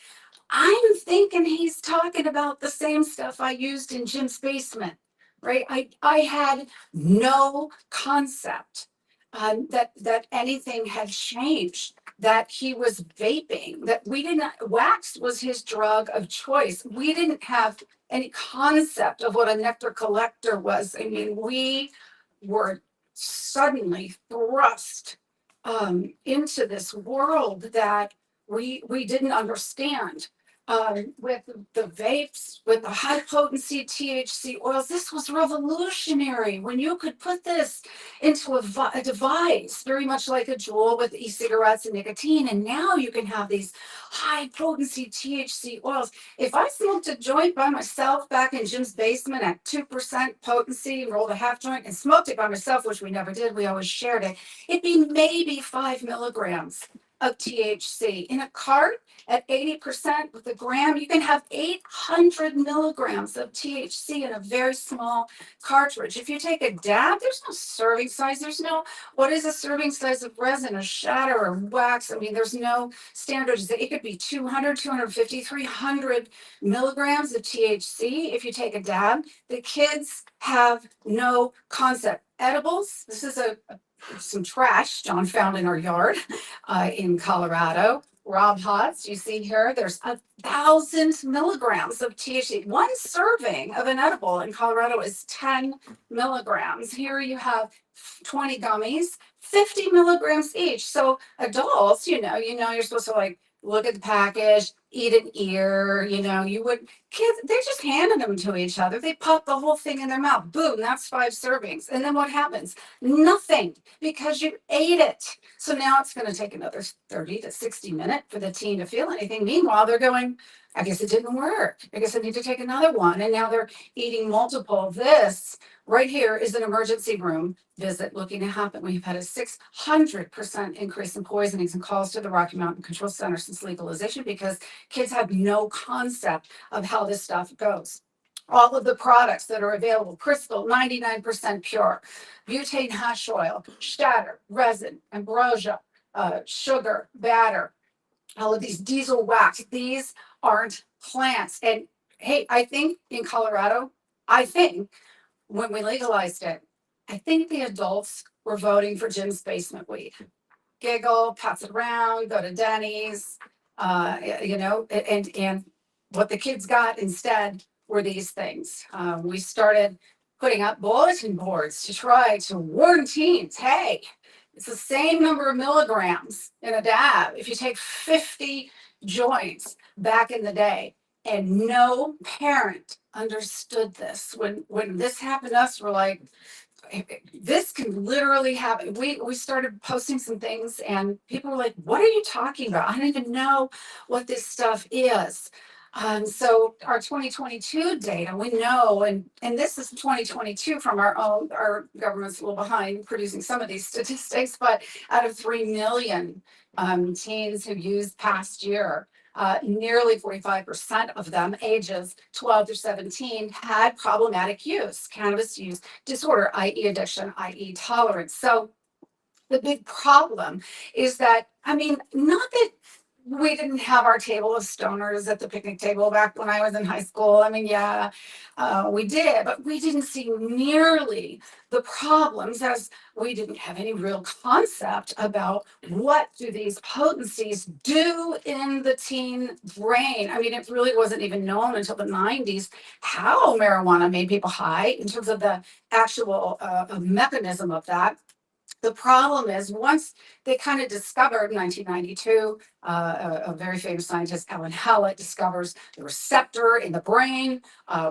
Speaker 7: I'm thinking he's talking about the same stuff I used in Jim's basement. right? I had no concept that anything had changed, that he was vaping, that we didn't, wax was his drug of choice. We didn't have any concept of what a nectar collector was. I mean, we were suddenly thrust into this world that we didn't understand. With the vapes, with the high potency THC oils, this was revolutionary. When you could put this into a device, very much like a Juul with e-cigarettes and nicotine, and now you can have these high potency THC oils. If I smoked a joint by myself back in Jim's basement at 2% potency, rolled a half joint and smoked it by myself, which we never did, we always shared it, it'd be maybe 5 milligrams of THC. In a cart at 80% with a gram, you can have 800 milligrams of THC in a very small cartridge. If you take a dab, there's no serving size. There's no, what is a serving size of resin or shatter or wax? I mean, there's no standards. It could be 200, 250, 300 milligrams of THC if you take a dab. The kids have no concept. Edibles, this is some trash John found in our yard in Colorado. Rob Hots, you see here, there's 1,000 milligrams of THC. One serving of an edible in Colorado is 10 milligrams. Here you have 20 gummies, 50 milligrams each. So adults, you're supposed to like look at the package, eat an ear, kids, they just handed them to each other. They pop the whole thing in their mouth. Boom, that's 5 servings. And then what happens? Nothing, because you ate it. So now it's going to take another 30 to 60 minutes for the teen to feel anything. Meanwhile, they're going, I guess it didn't work. I guess I need to take another one. And now they're eating multiple. This right here is an emergency room visit looking to happen. We've had a 600% increase in poisonings and calls to the Rocky Mountain Control Center since legalization, because kids have no concept of how this stuff goes. All of the products that are available, crystal, 99% pure, butane hash oil, shatter, resin, ambrosia, sugar, batter, all of these diesel wax, these aren't plants. And hey, I think in Colorado, when we legalized it, I think the adults were voting for Jim's basement weed. Giggle, pass it around, go to Denny's, and what the kids got instead were these things. We started putting up bulletin boards to try to warn teens, hey, it's the same number of milligrams in a dab if you take 50 joints back in the day. And no parent understood this. When this happened to us, we're like, this can literally happen. We started posting some things and people were like, what are you talking about? I don't even know what this stuff is. So our 2022 data, we know, and this is 2022 from our government's a little behind producing some of these statistics, but out of 3 million teens who used past year, nearly 45% of them ages 12 to 17 had problematic use, cannabis use disorder, i.e. addiction, i.e. tolerance. So the big problem is that, I mean, not that we didn't have our table of stoners at the picnic table back when I was in high school. I mean, yeah, we did, but we didn't see nearly the problems, as we didn't have any real concept about what do these potencies do in the teen brain. I mean, it really wasn't even known until the 90s how marijuana made people high in terms of the actual mechanism of that. The problem is, once they kind of discovered in 1992, a very famous scientist, Alan Hallett, discovers the receptor in the brain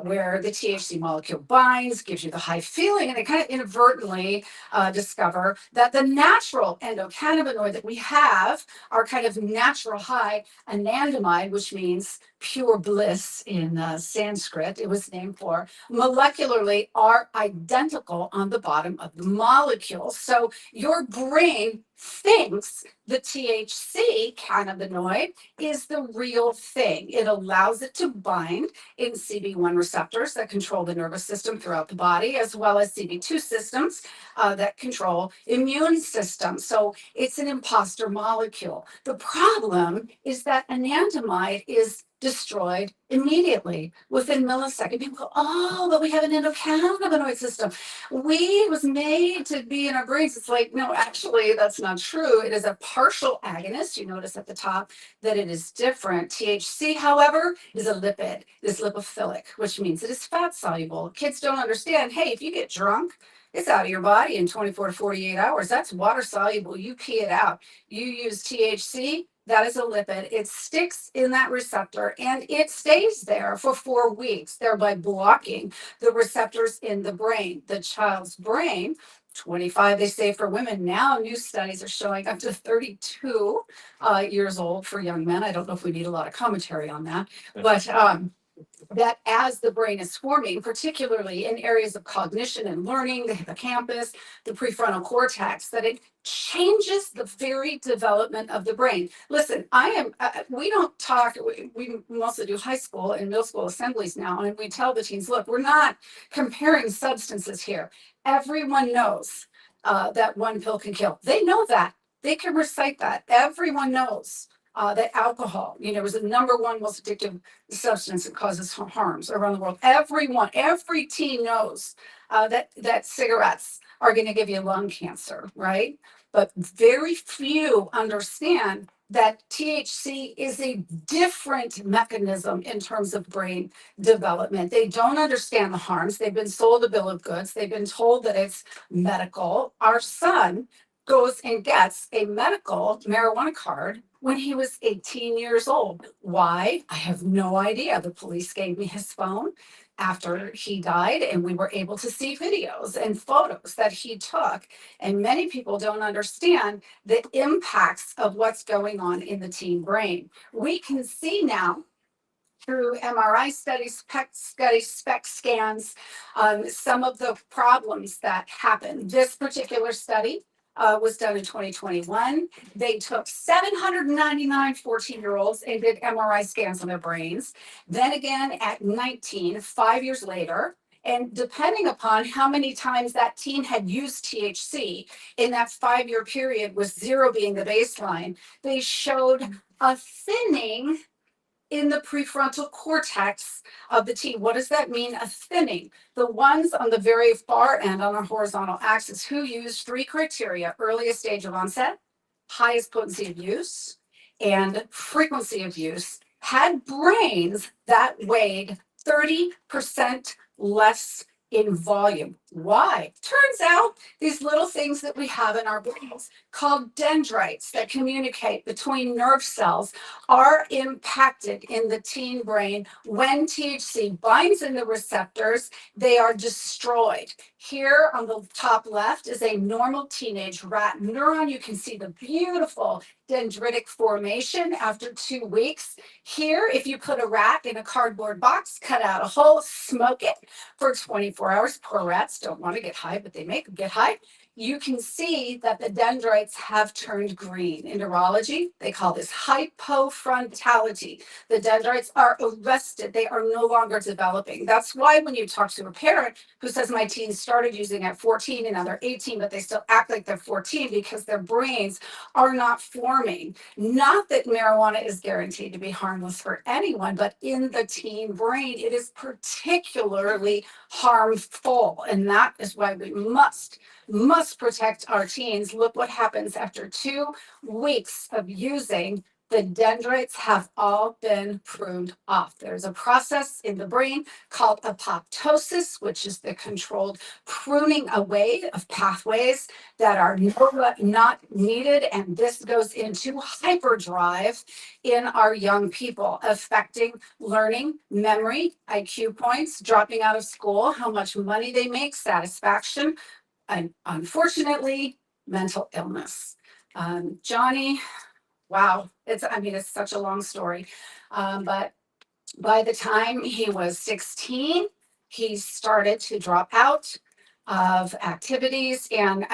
Speaker 7: where the THC molecule binds, gives you the high feeling, and they kind of inadvertently discover that the natural endocannabinoid that we have, our kind of natural high, anandamide, which means pure bliss in Sanskrit, it was named for, molecularly are identical on the bottom of the molecule. So your brain thinks the THC cannabinoid is the real thing. It allows it to bind in CB1 receptors that control the nervous system throughout the body, as well as CB2 systems that control immune systems. So it's an imposter molecule. The problem is that anandamide is destroyed Immediately, within milliseconds, people go, oh, but we have an endocannabinoid system. Weed was made to be in our brains. It's like, no, actually, that's not true. It is a partial agonist. You notice at the top that it is different. THC, however, is a lipid. It is lipophilic, which means it is fat soluble. Kids don't understand, hey, if you get drunk, it's out of your body in 24 to 48 hours. That's water soluble. You pee it out. You use THC, that is a lipid. It sticks in that receptor and it stays there for 4 weeks, thereby blocking the receptors in the brain. The child's brain, 25, they say for women. Now, new studies are showing up to 32 years old for young men. I don't know if we need a lot of commentary on that, but that as the brain is forming, particularly in areas of cognition and learning, the hippocampus, the prefrontal cortex, that it changes the very development of the brain. Listen, we don't talk, we mostly do high school and middle school assemblies now, and we tell the teens, look, we're not comparing substances here. Everyone knows that one pill can kill. They know that. They can recite that. Everyone knows that alcohol, was the number one most addictive substance that causes harms around the world. Every teen knows that cigarettes are going to give you lung cancer, right? But very few understand that THC is a different mechanism in terms of brain development. They don't understand the harms. They've been sold a bill of goods. They've been told that it's medical. Our son goes and gets a medical marijuana card when he was 18 years old. Why? I have no idea. The police gave me his phone after he died, and we were able to see videos and photos that he took. And many people don't understand the impacts of what's going on in the teen brain. We can see now through MRI studies, SPECT scans, some of the problems that happen. This particular study was done in 2021. They took 799 14-year-olds and did MRI scans on their brains. Then again at 19, 5 years later, and depending upon how many times that teen had used THC in that 5-year period, with 0 being the baseline, they showed a thinning in the prefrontal cortex of the teen. What does that mean? A thinning. The ones on the very far end on a horizontal axis who used 3 criteria: earliest stage of onset, highest potency of use, and frequency of use, had brains that weighed 30% less in volume. Why? Turns out these little things that we have in our brains called dendrites that communicate between nerve cells are impacted in the teen brain. When THC binds in the receptors, they are destroyed. Here on the top left is a normal teenage rat neuron. You can see the beautiful dendritic formation after 2 weeks. Here, if you put a rat in a cardboard box, cut out a hole, smoke it for 24 hours, poor rats don't want to get high, but they make them get high. You can see that the dendrites have turned green. In neurology, they call this hypofrontality. The dendrites are arrested. They are no longer developing. That's why when you talk to a parent who says, my teens started using at 14 and now they're 18, but they still act like they're 14 because their brains are not forming. Not that marijuana is guaranteed to be harmless for anyone, but in the teen brain, it is particularly harmful. And that is why we must protect our teens. Look what happens after 2 weeks of using. The dendrites have all been pruned off. There's a process in the brain called apoptosis, which is the controlled pruning away of pathways that are not needed. And this goes into hyperdrive in our young people, affecting learning, memory, IQ points, dropping out of school, how much money they make, satisfaction, and unfortunately, mental illness. Johnny, wow, it's such a long story. But by the time he was 16, he started to drop out of activities. And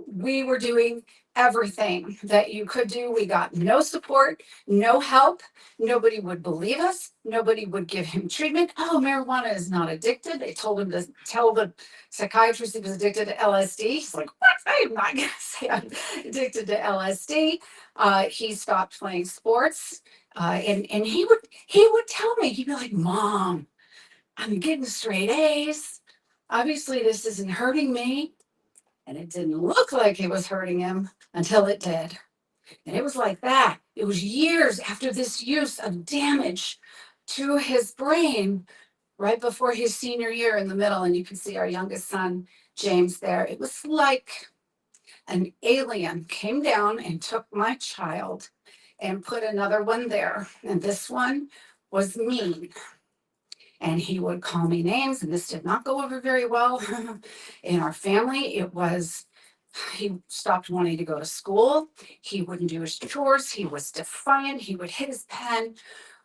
Speaker 7: we were doing everything that you could do. We got no support, no help. Nobody would believe us. Nobody would give him treatment. Oh, marijuana is not addicted. They told him to tell the psychiatrist he was addicted to LSD. He's like, what? I am not going to say I'm addicted to LSD. He stopped playing sports. And he would tell me, he'd be like, Mom, I'm getting straight A's. Obviously, this isn't hurting me. And it didn't look like it was hurting him until it did. And it was like that. It was years after this use of damage to his brain right before his senior year in the middle. And you can see our youngest son, James, there. It was like an alien came down and took my child and put another one there. And this one was mean. And he would call me names, and this did not go over very well in our family. It was, he stopped wanting to go to school. He wouldn't do his chores. He was defiant. He would hit his pen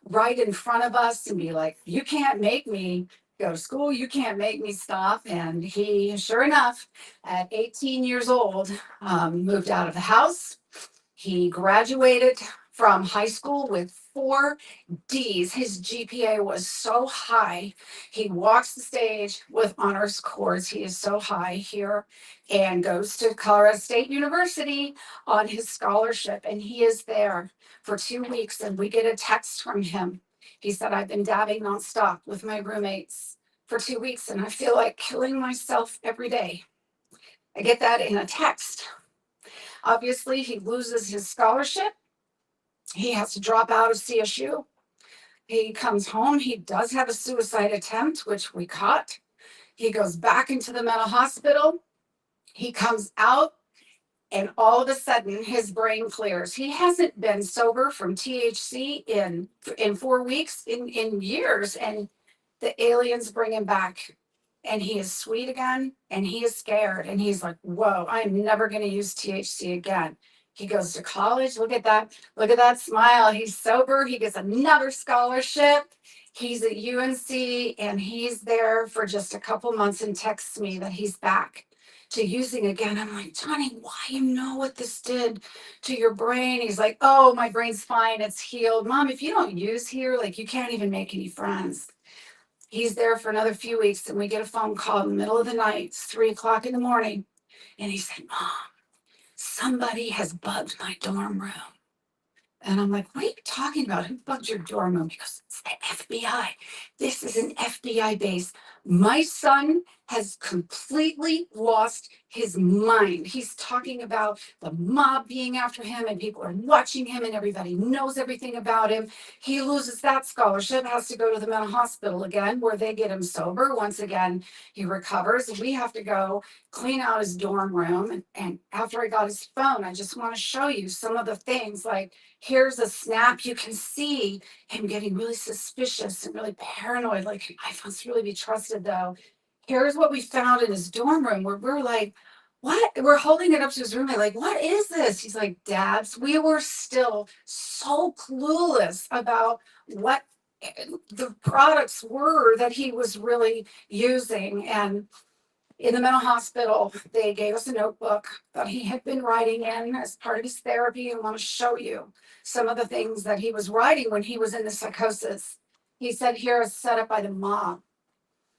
Speaker 7: right in front of us and be like, you can't make me go to school. You can't make me stop. And he, sure enough, at 18 years old, moved out of the house. He graduated from high school with 4 D's. His GPA was so high. He walks the stage with honors scores. He is so high here and goes to Colorado State University on his scholarship. And he is there for 2 weeks. And we get a text from him. He said, I've been dabbing nonstop with my roommates for 2 weeks and I feel like killing myself every day. I get that in a text. Obviously, he loses his scholarship. He has to drop out of CSU. He comes home. He does have a suicide attempt, which we caught. He goes back into the mental hospital. He comes out, and all of a sudden, his brain clears. He hasn't been sober from THC in 4 weeks, in years, and the aliens bring him back. And he is sweet again, and he is scared, and he's like, whoa, I'm never going to use THC again. He goes to college. Look at that smile. He's sober. He gets another scholarship. He's at UNC, and he's there for just a couple months and texts me that he's back to using again. I'm like, Johnny, why? You know what this did to your brain? He's like, oh, my brain's fine. It's healed. Mom, if you don't use here, like, you can't even make any friends. He's there for another few weeks, and we get a phone call in the middle of the night. It's 3 o'clock in the morning. And he said, Mom, somebody has bugged my dorm room. And I'm like, what are you talking about? Who bugged your dorm room? Because it's the FBI. This is an FBI base. My son has completely lost his mind. He's talking about the mob being after him and people are watching him and everybody knows everything about him. He loses that scholarship, has to go to the mental hospital again, where they get him sober. Once again, he recovers. We have to go clean out his dorm room. And after I got his phone, I just want to show you some of the things, like, here's a snap. You can see him getting really suspicious and really paranoid. Like, iPhones really be trusted, though. Here's what we found in his dorm room, where we're like, what? We're holding it up to his roommate, like, what is this? He's like, Dabs. We were still so clueless about what the products were that he was really using. And in the mental hospital, they gave us a notebook that he had been writing in as part of his therapy. I want to show you some of the things that he was writing when he was in the psychosis. He said, here is set up by the mob.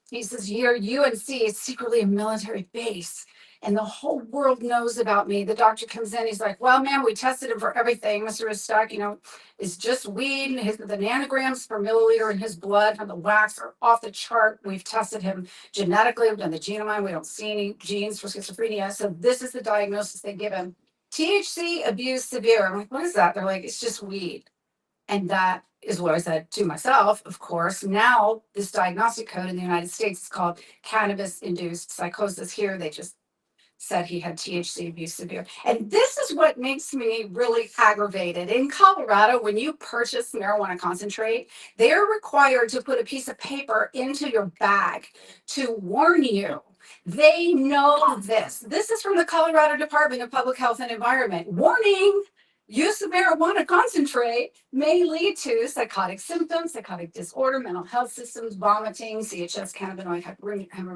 Speaker 7: He says, here, UNC is secretly a military base, and the whole world knows about me. The doctor comes in, he's like, well, man, we tested him for everything. Mr. Ristak, it's just weed. The nanograms per milliliter in his blood from the wax are off the chart. We've tested him genetically. We've done the genome. We don't see any genes for schizophrenia. So this is the diagnosis they give him. THC abuse severe. I'm like, what is that? They're like, it's just weed. And that is what I said to myself, of course. Now, this diagnostic code in the United States is called cannabis-induced psychosis. Here, they just said he had THC abuse severe. And this is what makes me really aggravated. In Colorado, when you purchase marijuana concentrate, they're required to put a piece of paper into your bag to warn you. They know this. This is from the Colorado Department of Public Health and Environment. Warning! Use of marijuana concentrate may lead to psychotic symptoms, psychotic disorder, mental health systems, vomiting, CHS, cannabinoid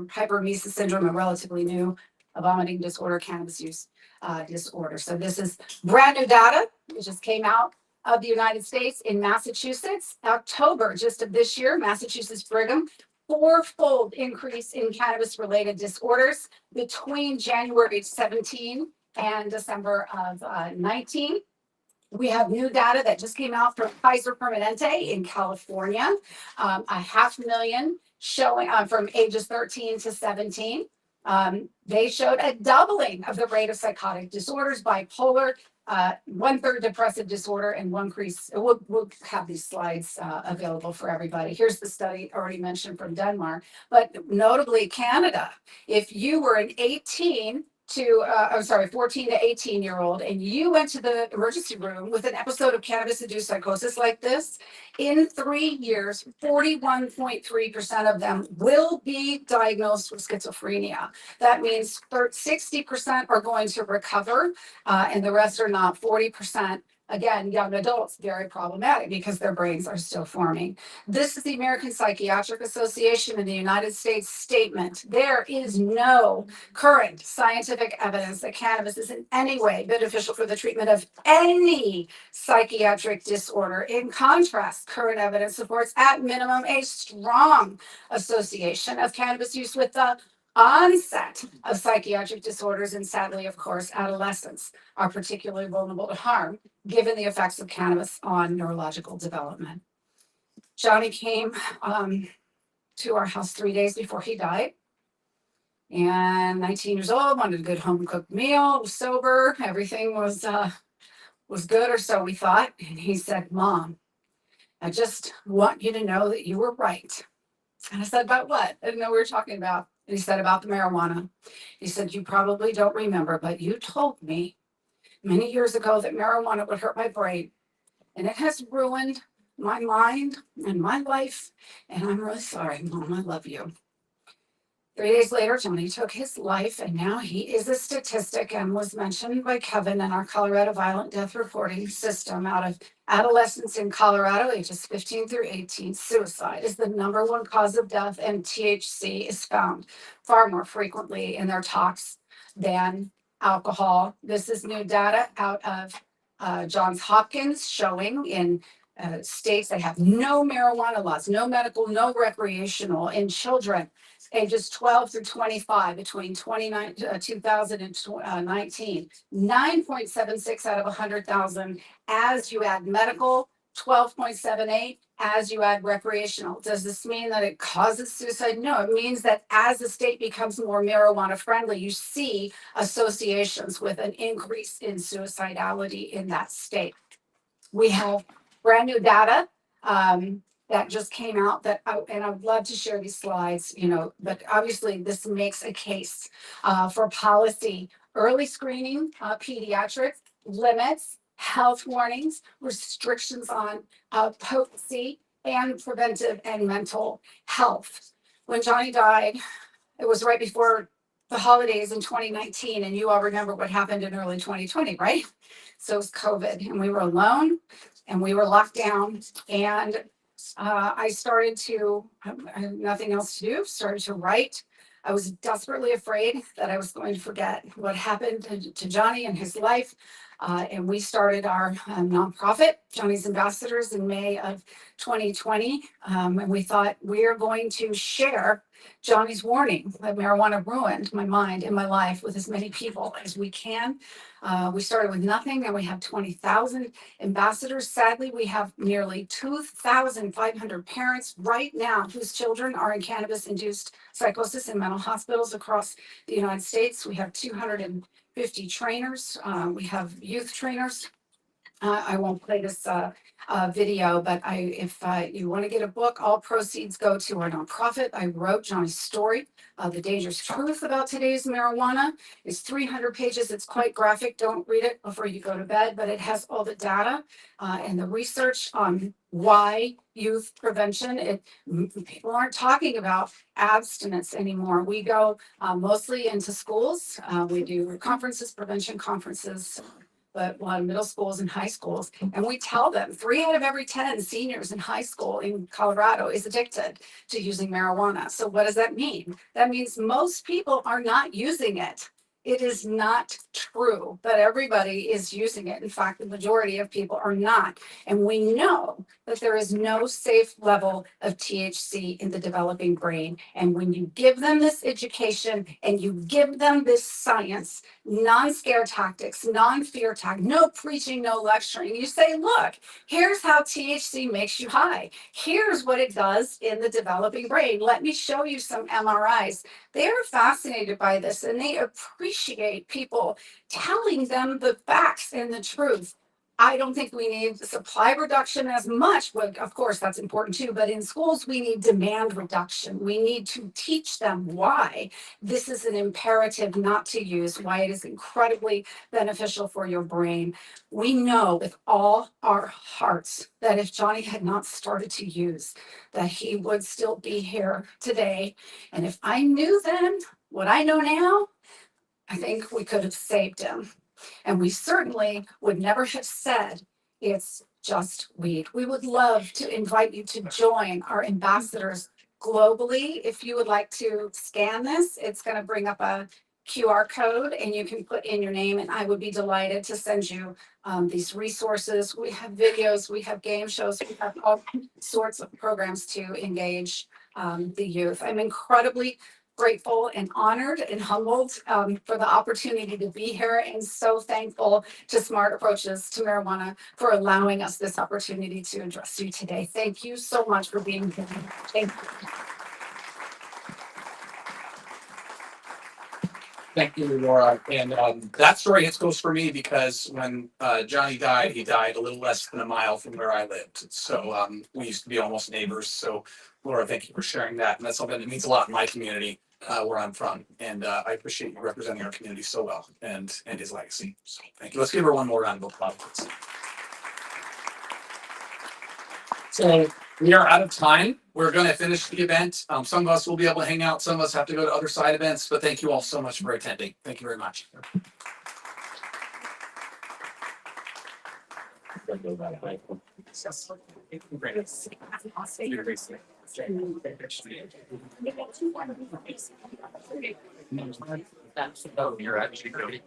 Speaker 7: hyperemesis syndrome, a relatively new vomiting disorder, cannabis use disorder. So this is brand new data. It just came out of the United States in Massachusetts, October just of this year, Massachusetts Brigham, 4-fold increase in cannabis-related disorders between January 17 and December of 19. We have new data that just came out from Kaiser Permanente in California, 500,000 showing from ages 13 to 17. They showed a doubling of the rate of psychotic disorders, bipolar, 1/3 depressive disorder, and one increase. We'll have these slides available for everybody. Here's the study already mentioned from Denmark, but notably Canada. If you were an 14 to 18-year-old, and you went to the emergency room with an episode of cannabis-induced psychosis like this, in 3 years, 41.3% of them will be diagnosed with schizophrenia. That means 60% are going to recover, and the rest are not. 40%, again, young adults, very problematic because their brains are still forming. This is the American Psychiatric Association in the United States statement. There is no current scientific evidence that cannabis is in any way beneficial for the treatment of any psychiatric disorder. In contrast, current evidence supports at minimum a strong association of cannabis use with the onset of psychiatric disorders, and sadly, of course, adolescents are particularly vulnerable to harm given the effects of cannabis on neurological development. Johnny came to our house 3 days before he died. And 19 years old, wanted a good home cooked meal, was sober, everything was good, or so we thought. And he said, "Mom, I just want you to know that you were right." And I said, "About what?" I didn't know what we were talking about. And he said, "About the marijuana." He said, "You probably don't remember, but you told me many years ago that marijuana would hurt my brain. And it has ruined my mind and my life. And I'm really sorry, Mom. I love you." 3 days later, Johnny took his life, and now he is a statistic and was mentioned by Kevin in our Colorado violent death reporting system. Out of adolescents in Colorado, ages 15 through 18, suicide is the #1 cause of death, and THC is found far more frequently in their tox than alcohol. This is new data out of Johns Hopkins showing in states that have no marijuana laws, no medical, no recreational, in children ages 12 through 25 between 2019, 9.76 out of 100,000. As you add medical, 12.78 as you add recreational. Does this mean that it causes suicide? No, it means that as the state becomes more marijuana friendly, you see associations with an increase in suicidality in that state. We have brand new data that just came out and I would love to share these slides, but obviously this makes a case for policy, early screening, pediatrics, limits, health warnings, restrictions on potency, and preventive and mental health. When Johnny died, it was right before the holidays in 2019, and you all remember what happened in early 2020, right? So it was COVID, and we were alone, and we were locked down, and I started to, I had nothing else to do, started to write. I was desperately afraid that I was going to forget what happened to Johnny and his life. And we started our nonprofit, Johnny's Ambassadors, in May of 2020. And we thought we are going to share Johnny's warning that marijuana ruined my mind and my life with as many people as we can. We started with nothing, and we have 20,000 ambassadors. Sadly, we have nearly 2,500 parents right now whose children are in cannabis-induced psychosis in mental hospitals across the United States. We have 250 trainers. We have youth trainers. I won't play this video, but if you want to get a book, all proceeds go to our nonprofit. I wrote Johnny's story, The Dangerous Truth About Today's Marijuana. It's 300 pages. It's quite graphic. Don't read it before you go to bed, but it has all the data and the research on why youth prevention. People aren't talking about abstinence anymore. We go mostly into schools. We do conferences, prevention conferences, but a lot of middle schools and high schools. And we tell them 3 out of every 10 seniors in high school in Colorado is addicted to using marijuana. So what does that mean? That means most people are not using it It is not true that everybody is using it. In fact, the majority of people are not. And we know that there is no safe level of THC in the developing brain. And when you give them this education and you give them this science, non-scare tactics, non-fear tactics, no preaching, no lecturing, you say, look, here's how THC makes you high. Here's what it does in the developing brain. Let me show you some MRIs. They are fascinated by this and they appreciate people telling them the facts and the truth. I don't think we need supply reduction as much, but of course that's important too. But in schools, we need demand reduction. We need to teach them why this is an imperative not to use, why it is incredibly beneficial for your brain. We know with all our hearts that if Johnny had not started to use, that he would still be here today. And if I knew then what I know now, I think we could have saved him. And we certainly would never have said it's just weed. We would love to invite you to join our ambassadors globally. If you would like to scan this, it's going to bring up a QR code and you can put in your name, and I would be delighted to send you these resources. We have videos, we have game shows, we have all sorts of programs to engage the youth. I'm incredibly grateful and honored and humbled for the opportunity to be here, and so thankful to Smart Approaches to Marijuana for allowing us this opportunity to address you today. Thank you so much for being here. Thank you.
Speaker 1: Thank you, Laura. And that story hits close for me because when Johnny died, he died a little less than a mile from where I lived. So we used to be almost neighbors. So Laura, thank you for sharing that. And that's something that means a lot in my community where I'm from. And I appreciate you representing our community so well and his legacy. So thank you. Let's give her one more round of applause. So we are out of time. We're going to finish the event. Some of us will be able to hang out. Some of us have to go to other side events, but thank you all so much for attending. Thank you very much. You're actually great.